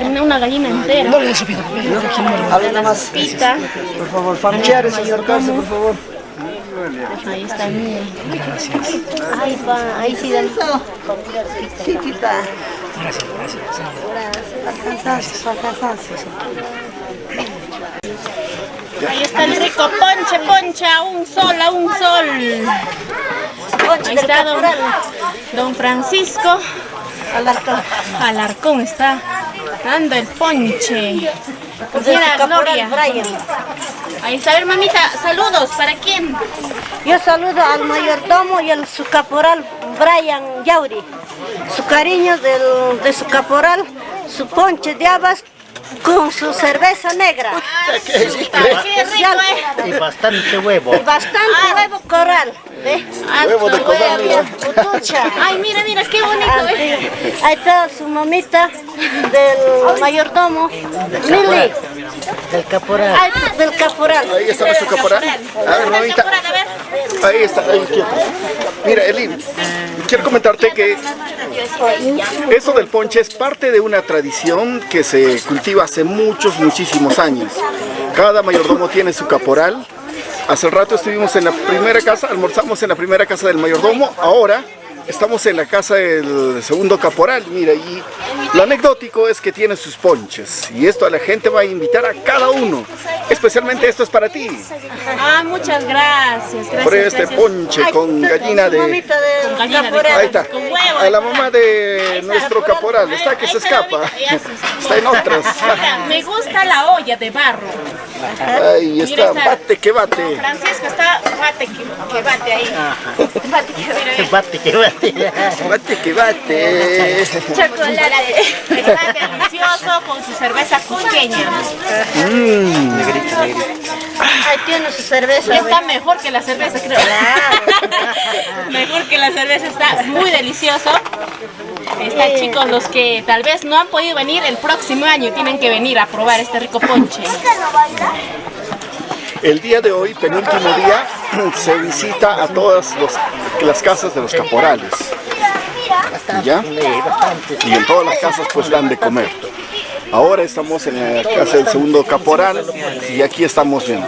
terminar una gallina entera. No le des sopita, papá. A ver, nada más. Sopita. Por favor, familiares, acercarse, por favor. Ahí está el mío. Ay, pa, ahí sí dan. Chiquita. Gracias. Alcanzas. Ahí está el rico ponche, a un sol. Ahí está don Francisco Alarcón está dando el ponche. Mira, Gloria. Ahí está, a ver, mamita, saludos, ¿para quién? Yo saludo al mayordomo y su caporal Brian Yauri. Su cariño de su caporal, su ponche de habas con su cerveza negra. Qué rico, Y bastante huevo. Bastante huevo coral. Huevo de coral, mira. Ay, mira, qué bonito. Ahí está su mamita del mayordomo, Lili. Del caporal. Ay, del caporal. Ahí está nuestro caporal. A ver, mamita. Ahí está, ahí quieto. Mira, Eli, quiero comentarte que eso del ponche es parte de una tradición que se cultiva hace muchísimos años. Cada mayordomo tiene su caporal. Hace rato estuvimos en la primera casa, almorzamos en la primera casa del mayordomo. Ahora estamos en la casa del segundo caporal. Mira, y lo anecdótico es que tiene sus ponches. Y esto a la gente va a invitar a cada uno. Especialmente esto es para ti. Ah, muchas gracias. Por este ponche con gallina de... Ahí está. A la mamá de nuestro caporal. Está que se escapa. Está en otras. Me gusta la olla de barro. Ahí está. Bate que bate. Francisco está bate que bate ahí. Bate que bate. Bate, que bate. Bate que bate. Chocolate. Está delicioso con su cerveza cusqueña. Ahí tiene su cerveza. Está mejor que la cerveza, creo. Mejor que la cerveza, está muy delicioso. Están chicos, los que tal vez no han podido venir el próximo año, tienen que venir a probar este rico ponche. El día de hoy, penúltimo día, se visita a todas las casas de los caporales. ¿Ya? Y en todas las casas pues dan de comer. Ahora estamos en la casa del segundo caporal y aquí estamos viendo.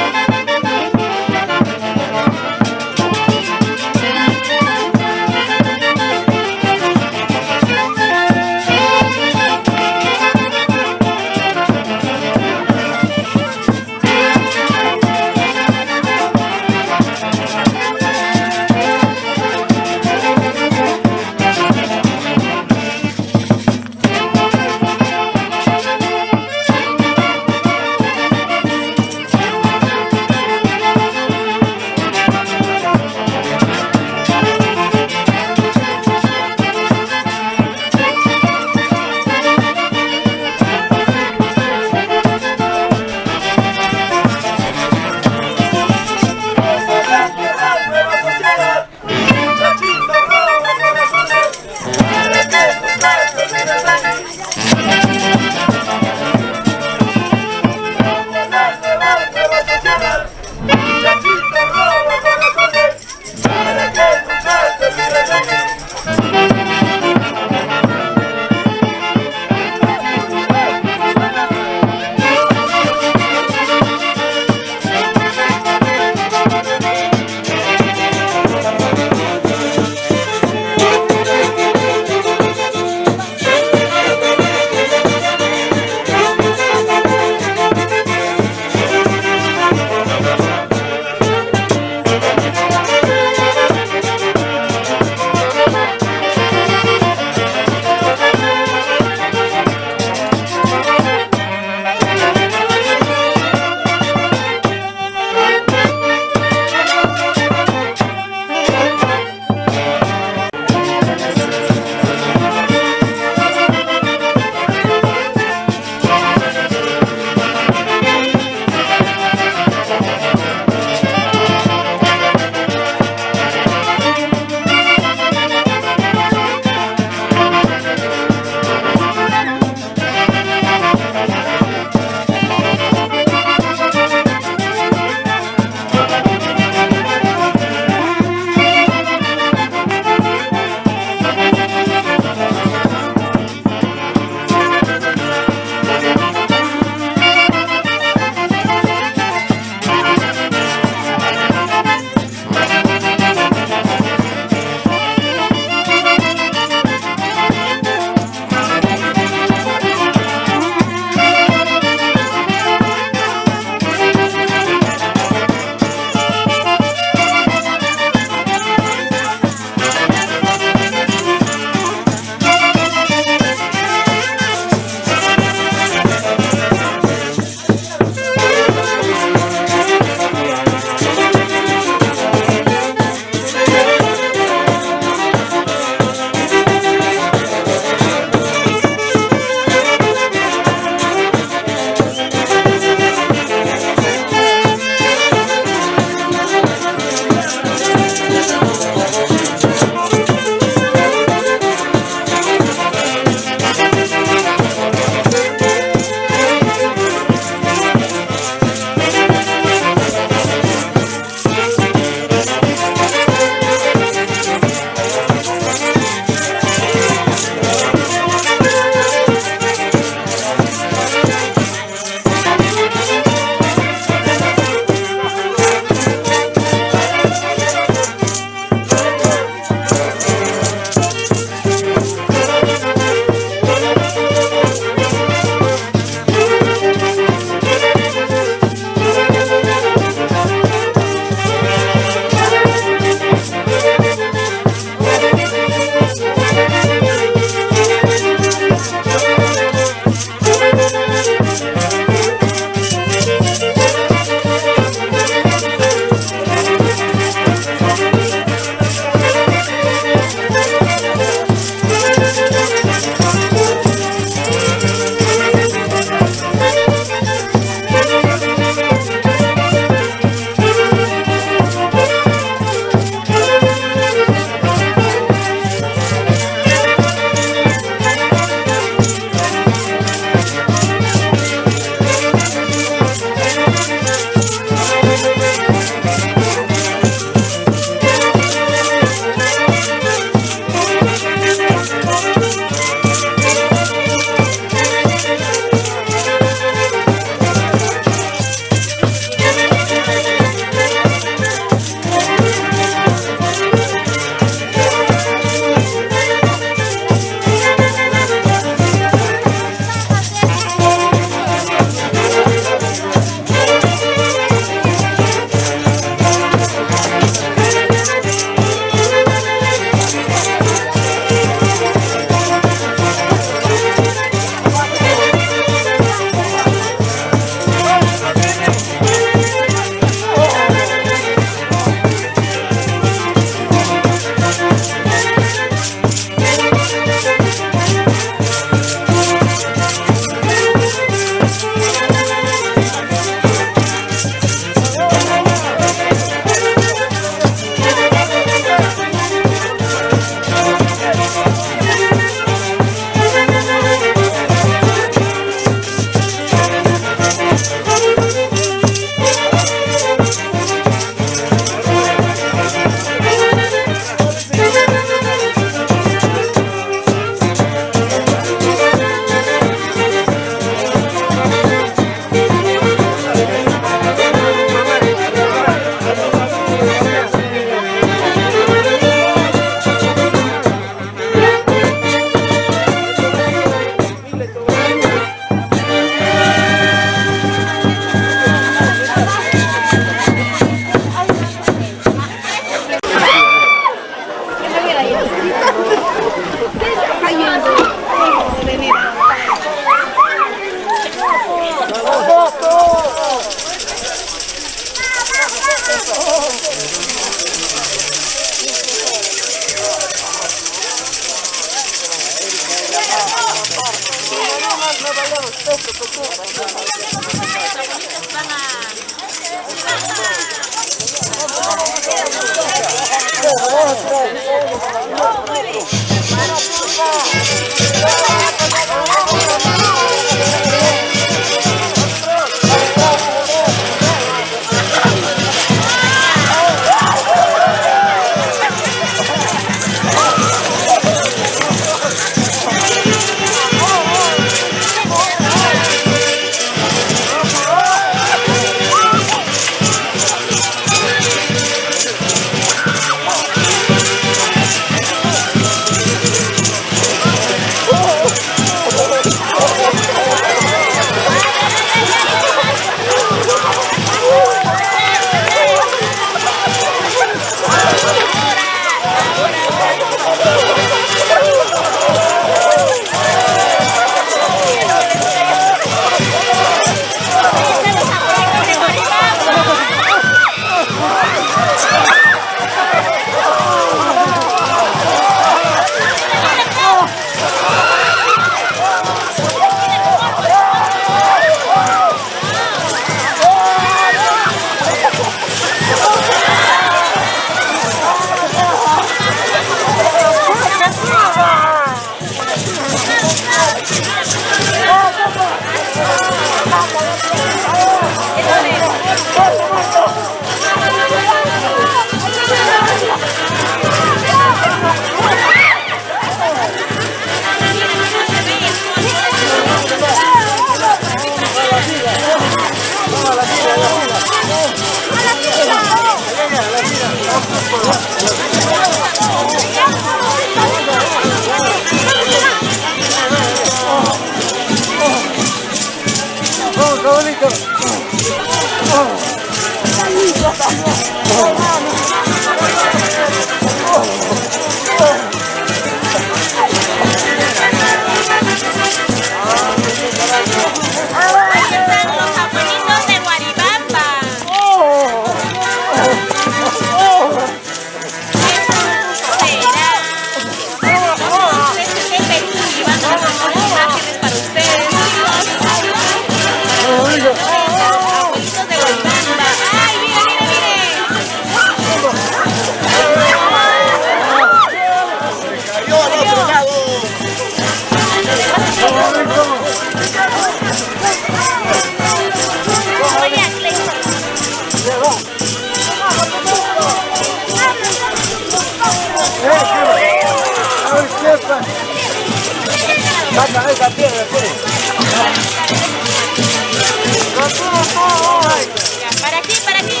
Para aquí, para aquí.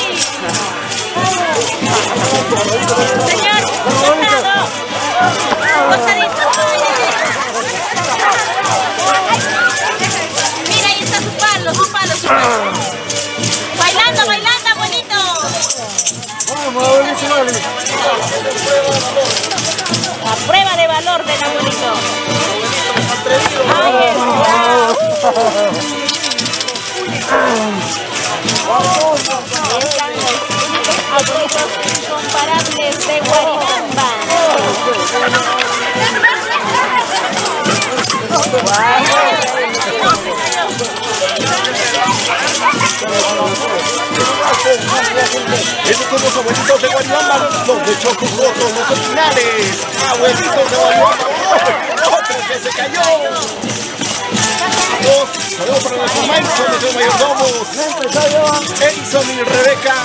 Señor, costado. Costadito. Mira, ahí está su palo, su palo, su palo. Bailando, bailando, bonito. La prueba de valor del abuelito. Ahí está. Están los únicos abuelitos incomparables de Guaribamba. Esos son los abuelitos de Guaribamba, los de Chocos Rotos, los originales. Abuelitos de Guaribamba. ¡Otro que se cayó! Saludos para nuestros maestros, nuestros mayordomos, Edison y Rebeca,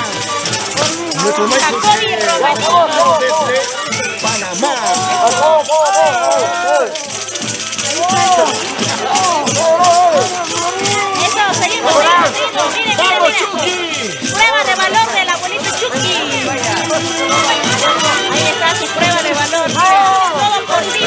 nuestros maestros desde Panamá. Eso, seguimos, seguimos. Miren, miren, miren. Prueba de valor del abuelito Chucky. Ahí está su prueba de valor. Todo por ti,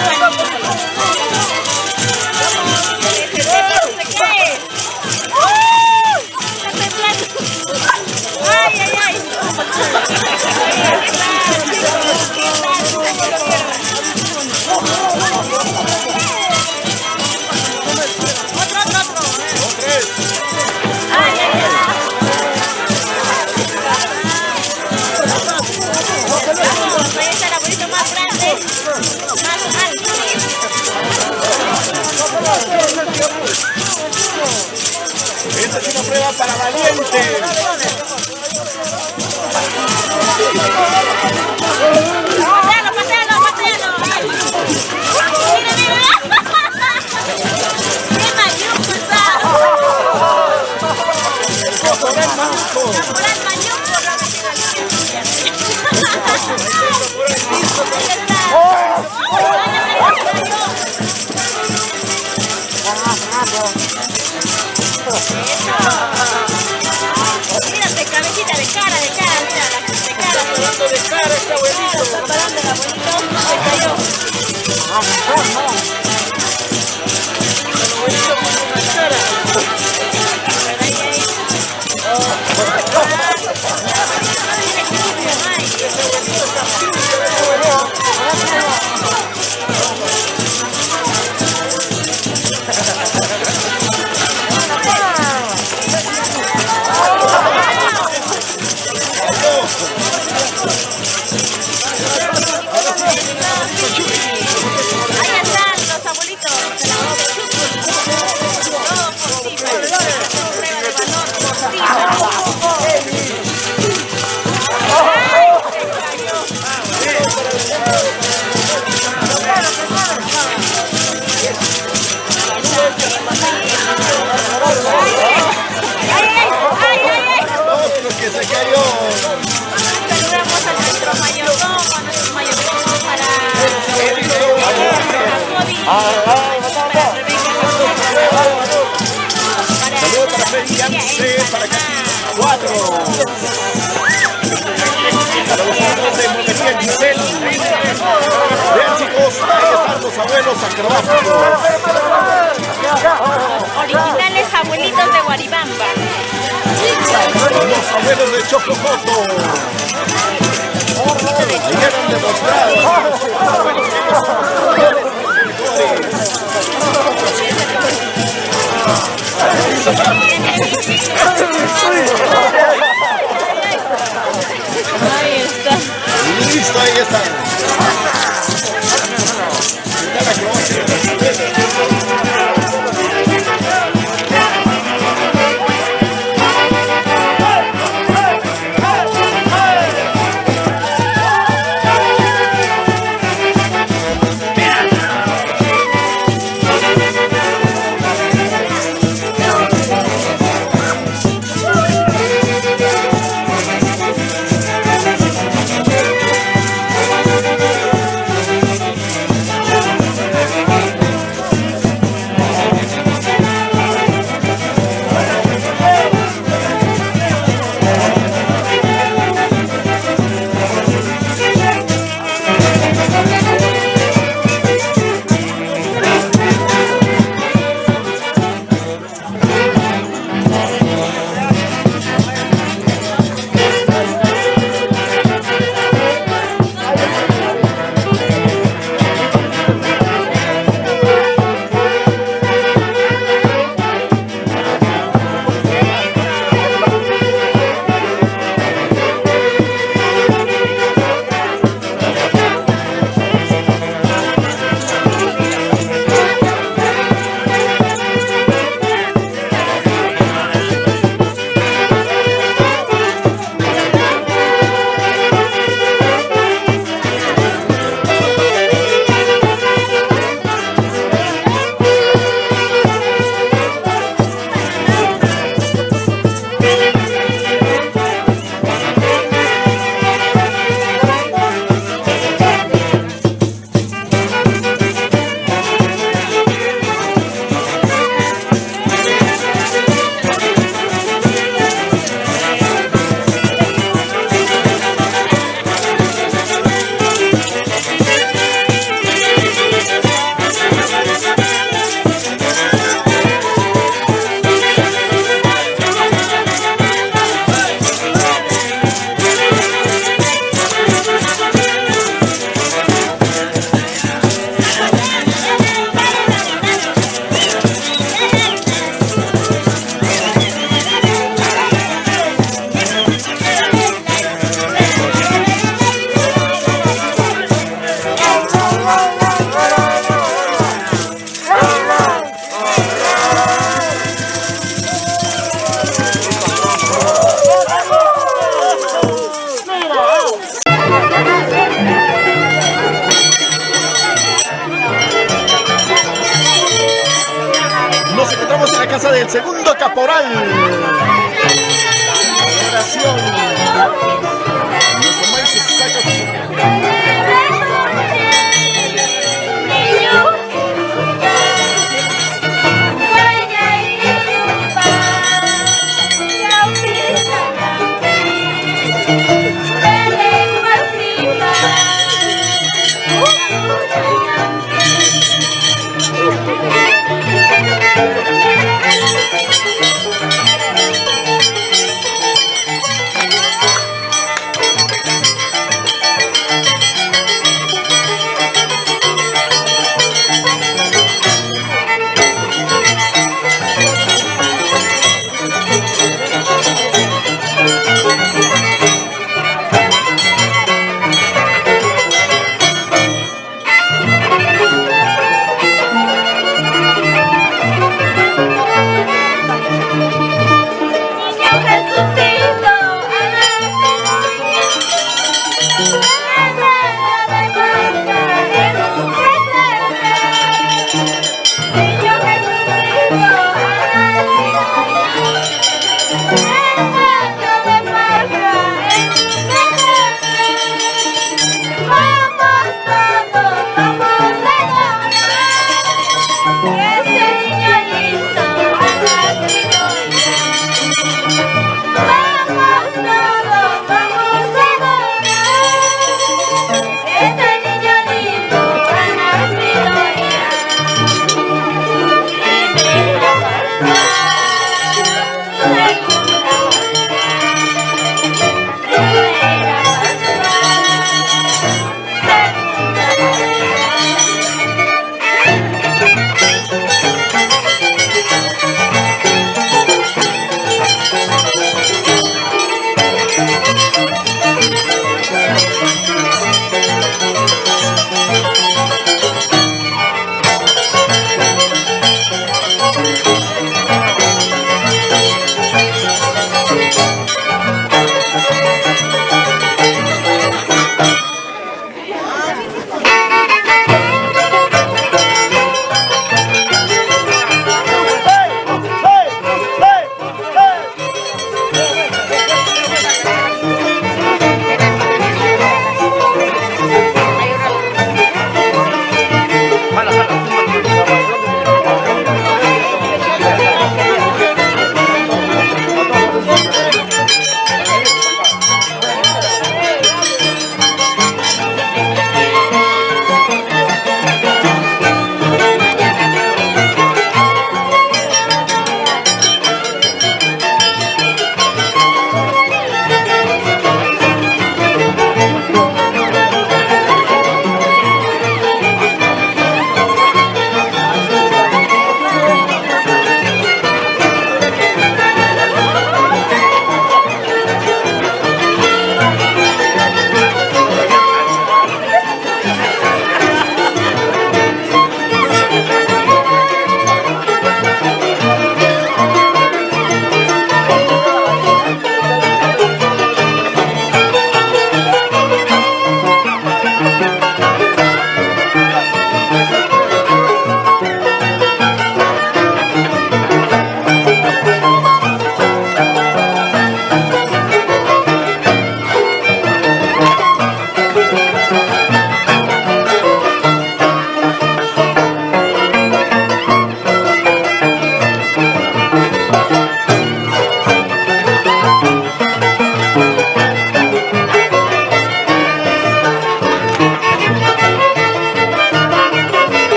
¡ay, ay, ay! Originales abuelitos de Guaribamba. Los abuelos de Chococoto. Ayer han demostrado. Ahí está. Listo, ahí está. casa del segundo caporal. Oración. Nuestro maíz se saca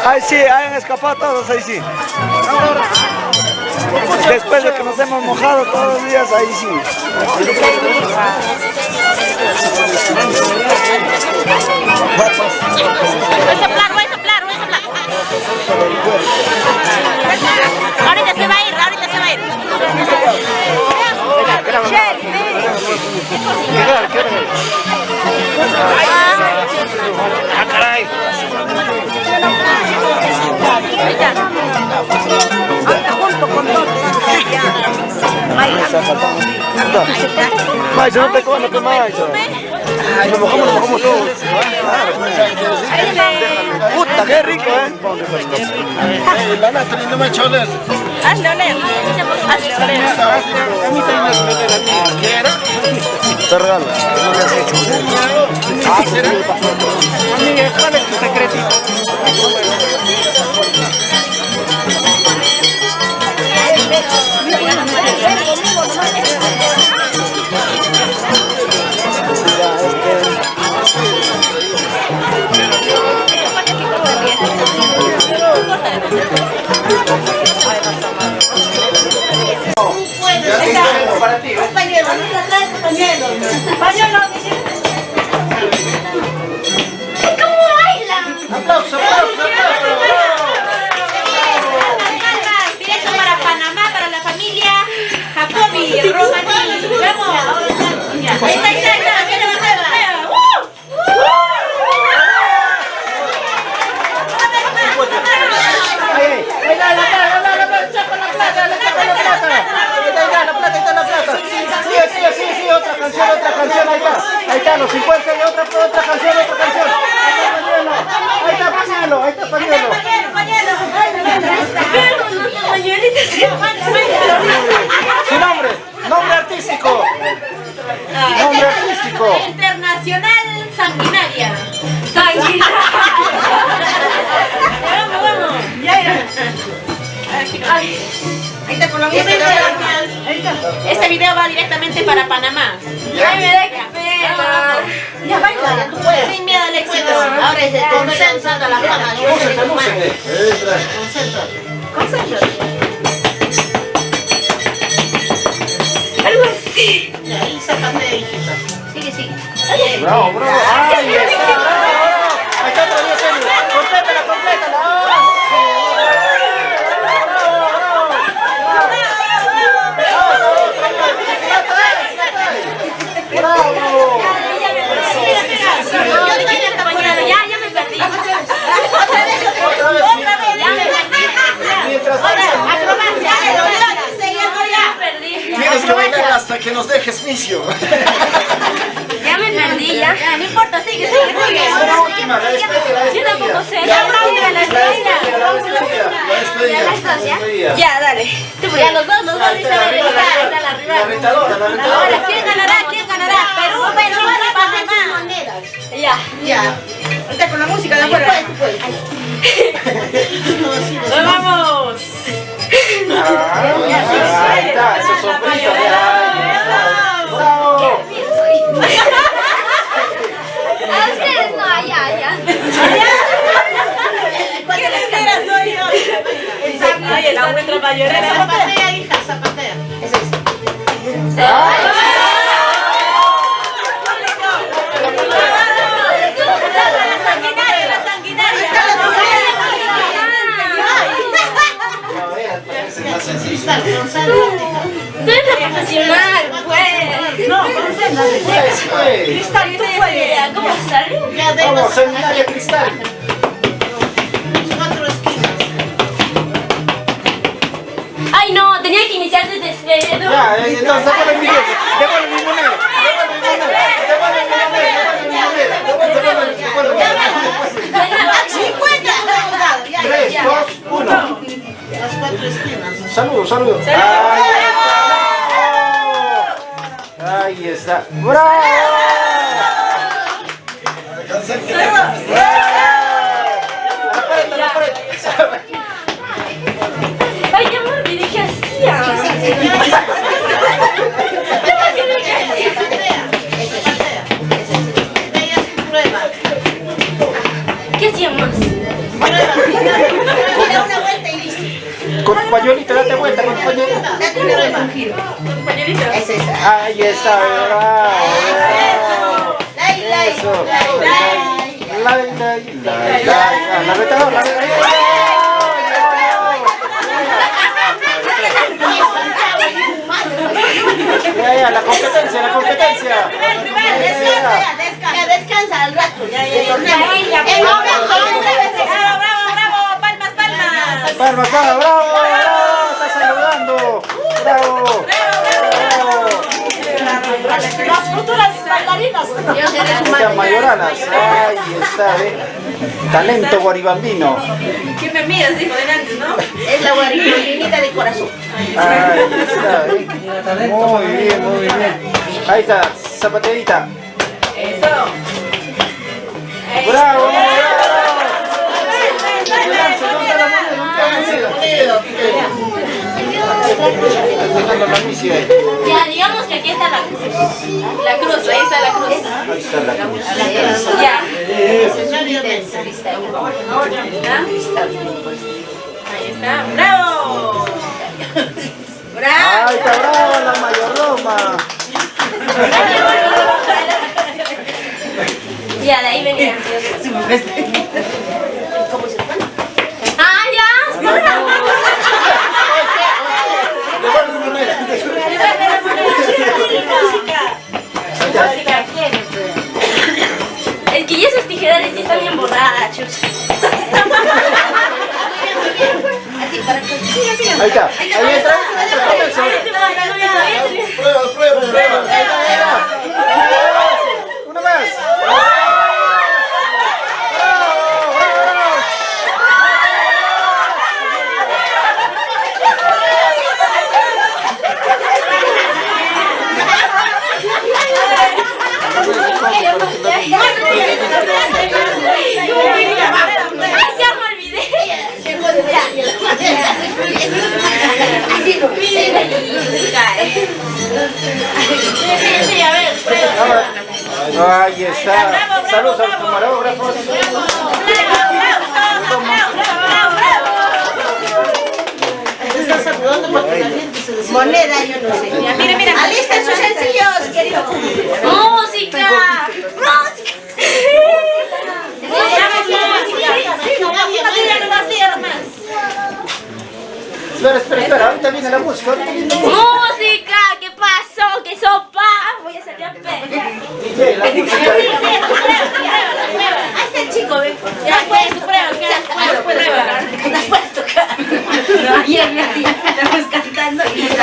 Ahí sí, han escapado todos, ahí sí. Después de que nos hemos mojado todos los días, ahí sí. Voy a soplar. Ahorita se va a ir. ¡Ah, caray! Junto con todos. Maíz, no te comas, no Maíz. Ay, nos mojamos todos. Puta, qué rico, La Natalie no me choles. Hazle oler. Te regalo. No me has hecho. Ah, ¿será? Amiga, ¿cuál es tu secretito? Para ti. Pañuelo, no te traes pañuelo. Pañuelo, dice. ¿Cómo bailan? Aplauso. Directo para Panamá, para la sanguinaria. Vamos. Este video va directamente para Panamá. Ay, me da que pena. Ya baila, tú puedes. Sin miedo al éxito. Ahora es el concéntrate a la fama. Concéntrate. Algo así. Ahí sácate, hijita. Sigue. Bravo, bravo. Ahí está, bravo. Ahí está todavía, Sergio. Complétala. Ya me perdí. Otra vez. Ya me perdí. Acrobacia. Tienes que bailar hasta que nos dejes misio. Ya me perdí, ya. No importa, sigue. La última, la despedida. Yo tampoco sé. La despedida. Ya, dale. Ya, los dos. Está la rival. La retadora. Ahora, ¿quién ganará? Perú, Panamá. Ya. Ahorita con la música de afuera. ¡Nos vamos! Ahí está, ese sombrito. Bravo. A ustedes no, allá. ¿Quién espera? Soy yo. Ahí está nuestra mayorera. Zapatea, hija, zapatea. Eso es. Soy profesional, pues. No, Cristal, yo tengo idea. ¿Cómo sale? Vamos, seminaria Cristal. Ay, no, tenía que iniciar desde cero. Ya, entonces déjale mi moneda. ¡50! 3, 2, 1. Las 4 esquinas. Saludos. Ahí está. ¡Bravo! Ay, ya me olvidé qué hacía. ¿Qué hacía más? Da una vuelta y listo. Con tu pañuelito, date vuelta con tu pañuelito. Date una vuelta. Ahí está, bravo. Eso. La retadora. Ya, la competencia. Ya descansa al rato. Ya. Bravo, palmas. Bravo. Está saludando. Bravo. Las futuras bailarinas. Estas mayoranas. Ahí está, talento guaribambino. ¿Quién me miras? Dijo delante, ¿no? Es la guaribambinita de corazón. Ahí está, Muy bien. Ahí está, zapaterita. Eso. Bravo. Ya, digamos que aquí está la cruz. La cruz, ahí está la cruz. Ahí está la cruz. Ya. Ahí está. ¡Bravo! Ahí está, bravo la mayordoma. Ya, de ahí venía. ¡Ah, ya! Es que ya esos tijeras ya están bien borrachos. Ahí está. Ahí está. Prueba. Una más. Sí, a ver, prueba. Ahí está. Saludos a los camarógrafos. Moneda, yo no sé. Mira, mira. Alisten sus sencillos, querido público. ¡Música! Espera, ahorita viene la música. ¡Música! ¿Qué pasó? ¿Qué sopa? Voy a salir a pegar. DJ, la música. Ahí está el chico, ve. Ya, ¿qué es tu prueba? ¿Qué es tu prueba? No puedes tocar. Estamos cantando y la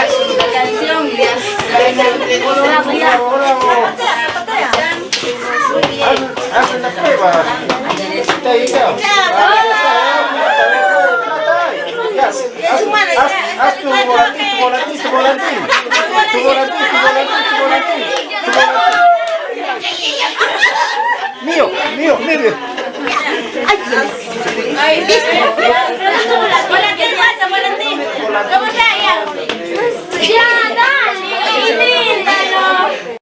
canción y ya. Haz una prueba. Está ahí, ya. Haz tu volantín. Mío, mire. Ay, listo.